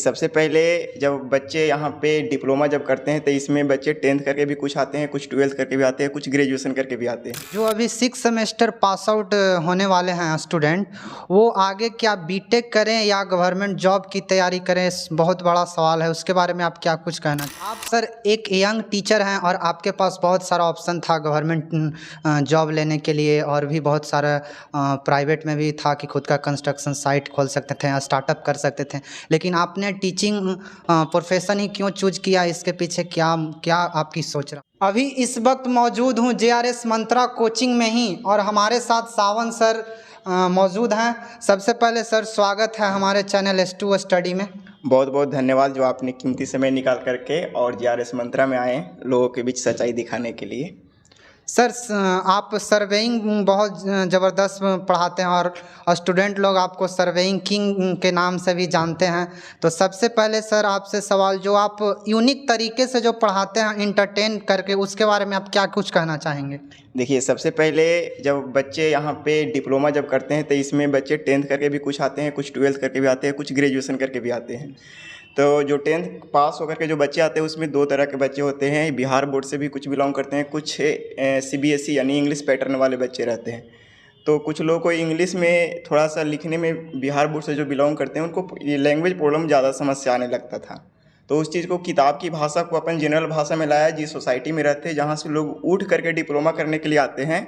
सबसे पहले जब बच्चे यहाँ पे डिप्लोमा जब करते हैं तो इसमें बच्चे 10th करके भी कुछ आते हैं, कुछ 12th करके भी आते हैं, कुछ ग्रेजुएशन करके भी आते हैं। जो अभी 6 सेमेस्टर पास आउट होने वाले हैं स्टूडेंट, वो आगे क्या बीटेक करें या गवर्नमेंट जॉब की तैयारी करें, बहुत बड़ा सवाल है। उसके बारे में आप क्या कुछ कहना? आप सर एक यंग टीचर हैं और आपके पास बहुत सारा ऑप्शन था गवर्नमेंट जॉब लेने के लिए, और भी बहुत सारा प्राइवेट में भी था कि खुद का कंस्ट्रक्शन साइट खोल सकते थे, स्टार्टअप कर सकते थे, लेकिन आपने टीचिंग प्रोफेशन ही क्यों चूज किया? इसके पीछे क्या क्या आपकी सोच रहा? अभी इस वक्त मौजूद हूँ JRS मंत्रा कोचिंग में ही, और हमारे साथ सावन सर मौजूद हैं। सबसे पहले सर स्वागत है हमारे चैनल S2 स्टडी में। बहुत बहुत धन्यवाद जो आपने कीमती समय निकाल करके और JRS मंत्रा में आए लोगों के बीच सच्चाई दिखाने के लिए। सर आप सर्वेइंग बहुत ज़बरदस्त पढ़ाते हैं और स्टूडेंट लोग आपको सर्वेइंग किंग के नाम से भी जानते हैं। तो सबसे पहले सर आपसे सवाल, जो आप यूनिक तरीके से जो पढ़ाते हैं इंटरटेन करके, उसके बारे में आप क्या कुछ कहना चाहेंगे? देखिए, सबसे पहले जब बच्चे यहाँ पे डिप्लोमा जब करते हैं तो इसमें बच्चे 10th करके भी कुछ आते हैं, कुछ 12th करके भी आते हैं, कुछ ग्रेजुएशन करके भी आते हैं। तो जो 10th पास होकर के जो बच्चे आते हैं उसमें 2 तरह के बच्चे होते हैं। बिहार बोर्ड से भी कुछ बिलोंग करते हैं, कुछ CBSE यानी इंग्लिश पैटर्न वाले बच्चे रहते हैं। तो कुछ लोगों को इंग्लिश में थोड़ा सा लिखने में बिहार बोर्ड से जो बिलोंग करते हैं उनको ये लैंग्वेज प्रॉब्लम ज़्यादा समस्या आने लगता था। तो उस चीज़ को किताब की भाषा को अपन जनरल भाषा में लाया। जिस सोसाइटी में रहते हैं जहाँ से लोग उठ करके डिप्लोमा करने के लिए आते हैं,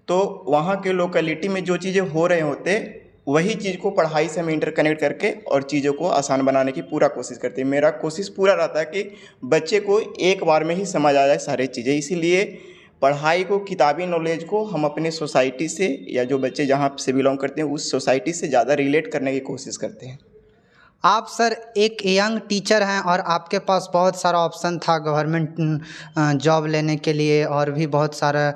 तो वहाँ के लोकेलिटी में जो चीज़ें हो रहे होते वही चीज़ को पढ़ाई से हम इंटरकनेक्ट करके और चीज़ों को आसान बनाने की पूरा कोशिश करते हैं। मेरा कोशिश पूरा रहता है कि बच्चे को एक बार में ही समझ आ जाए सारी चीज़ें। इसीलिए पढ़ाई को, किताबी नॉलेज को हम अपने सोसाइटी से या जो बच्चे जहाँ से बिलोंग करते हैं उस सोसाइटी से ज़्यादा रिलेट करने की कोशिश करते हैं। आप सर एक यंग टीचर हैं और आपके पास बहुत सारा ऑप्शन था गवर्नमेंट जॉब लेने के लिए, और भी बहुत सारा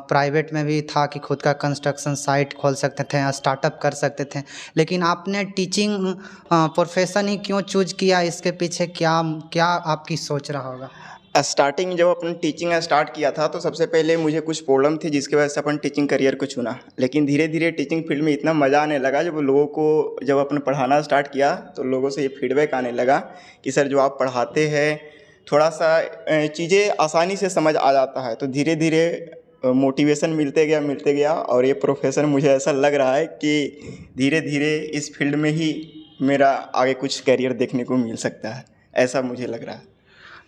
प्राइवेट में भी था कि खुद का कंस्ट्रक्शन साइट खोल सकते थे, स्टार्टअप कर सकते थे, लेकिन आपने टीचिंग प्रोफेशन ही क्यों चूज किया? इसके पीछे क्या क्या आपकी सोच रहा होगा? स्टार्टिंग जब अपन टीचिंग स्टार्ट किया था तो सबसे पहले मुझे कुछ प्रॉब्लम थी जिसकी वजह से अपन टीचिंग करियर को चुना। लेकिन धीरे धीरे टीचिंग फील्ड में इतना मज़ा आने लगा जब लोगों को, जब अपन पढ़ाना स्टार्ट किया तो लोगों से ये फीडबैक आने लगा कि सर जो आप पढ़ाते हैं थोड़ा सा चीज़ें आसानी से समझ आ जाता है। तो धीरे धीरे मोटिवेशन मिलते गया और ये प्रोफेशन मुझे ऐसा लग रहा है कि धीरे धीरे इस फील्ड में ही मेरा आगे कुछ करियर देखने को मिल सकता है, ऐसा मुझे लग रहा है।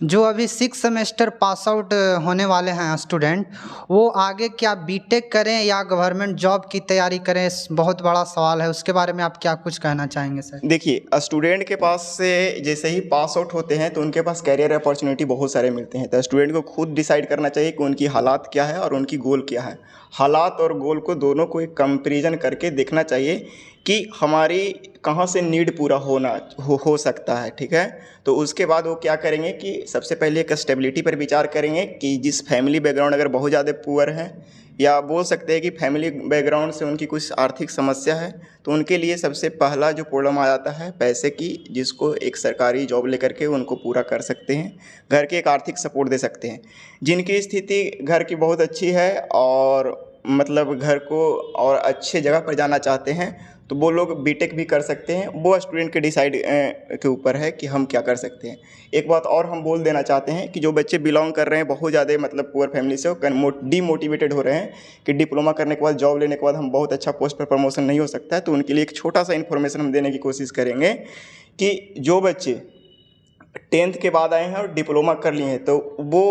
जो अभी 6 सेमेस्टर पास आउट होने वाले हैं स्टूडेंट, वो आगे क्या बीटेक करें या गवर्नमेंट जॉब की तैयारी करें, बहुत बड़ा सवाल है। उसके बारे में आप क्या कुछ कहना चाहेंगे सर? देखिए, स्टूडेंट के पास से जैसे ही पास आउट होते हैं तो उनके पास कैरियर अपॉर्चुनिटी बहुत सारे मिलते हैं। तो स्टूडेंट को खुद डिसाइड करना चाहिए कि उनकी हालात क्या है और उनकी गोल क्या है। हालात और गोल को दोनों को एक कंपैरिजन करके देखना चाहिए कि हमारी कहाँ से नीड पूरा हो सकता है, ठीक है। तो उसके बाद वो क्या करेंगे कि सबसे पहले एक स्टेबिलिटी पर विचार करेंगे कि जिस फैमिली बैकग्राउंड अगर बहुत ज़्यादा पुअर है, या बोल सकते हैं कि फैमिली बैकग्राउंड से उनकी कुछ आर्थिक समस्या है, तो उनके लिए सबसे पहला जो प्रॉब्लम आ जाता है पैसे की, जिसको एक सरकारी जॉब लेकर के उनको पूरा कर सकते हैं, घर के एक आर्थिक सपोर्ट दे सकते हैं। जिनकी स्थिति घर की बहुत अच्छी है और मतलब घर को और अच्छे जगह पर जाना चाहते हैं, तो वो लोग बीटेक भी कर सकते हैं। वो स्टूडेंट के डिसाइड के ऊपर है कि हम क्या कर सकते हैं। एक बात और हम बोल देना चाहते हैं कि जो बच्चे बिलोंग कर रहे हैं बहुत ज़्यादा मतलब पुअर फैमिली से, डीमोटिवेटेड हो रहे हैं कि डिप्लोमा करने के बाद, जॉब लेने के बाद हम बहुत अच्छा पोस्ट पर प्रमोशन नहीं हो सकता है, तो उनके लिए एक छोटा सा इन्फॉर्मेशन हम देने की कोशिश करेंगे कि जो बच्चे 10th के बाद आए हैं और डिप्लोमा कर लिए हैं तो वो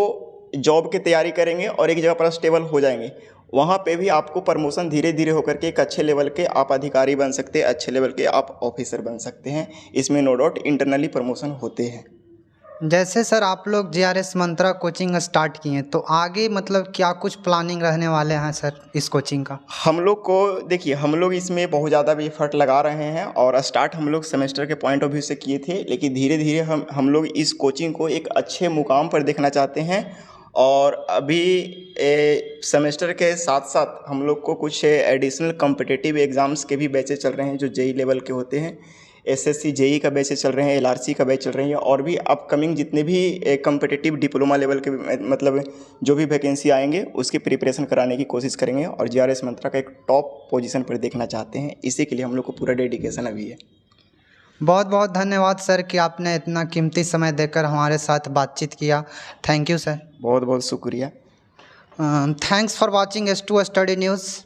जॉब की तैयारी करेंगे और एक जगह पर स्टेबल हो जाएंगे। वहाँ पे भी आपको प्रमोशन धीरे धीरे होकर के एक अच्छे लेवल के आप अधिकारी बन सकते हैं, अच्छे लेवल के आप ऑफिसर बन सकते हैं। इसमें नो डाउट इंटरनली प्रमोशन होते हैं। जैसे सर आप लोग JRS मंत्रा कोचिंग स्टार्ट किए, तो आगे मतलब क्या कुछ प्लानिंग रहने वाले हैं सर इस कोचिंग का? हम लोग को देखिए, हम लोग इसमें बहुत ज़्यादा भी एफर्ट लगा रहे हैं और स्टार्ट हम लोग सेमेस्टर के पॉइंट ऑफ व्यू से किए थे, लेकिन धीरे धीरे हम लोग इस कोचिंग को एक अच्छे मुकाम पर देखना चाहते हैं। और अभी सेमेस्टर के साथ साथ हम लोग को कुछ एडिशनल कॉम्पिटिटिव एग्ज़ाम्स के भी बैचेस चल रहे हैं जो JEE लेवल के होते हैं। SSC JEE का बैचेस चल रहे हैं, LRC का बैच चल रही है, और भी अपकमिंग जितने भी कॉम्पिटिटिव डिप्लोमा लेवल के मतलब जो भी वैकेंसी आएंगे उसकी प्रिपरेशन कराने की कोशिश करेंगे और JRS मंत्रा का एक टॉप पोजीशन पर देखना चाहते हैं। इसी के लिए हम लोग को पूरा डेडिकेशन अभी है। बहुत बहुत धन्यवाद सर कि आपने इतना कीमती समय देकर हमारे साथ बातचीत किया। Thank you sir. बहुत बहुत शुक्रिया। Thanks for watching S2 study news.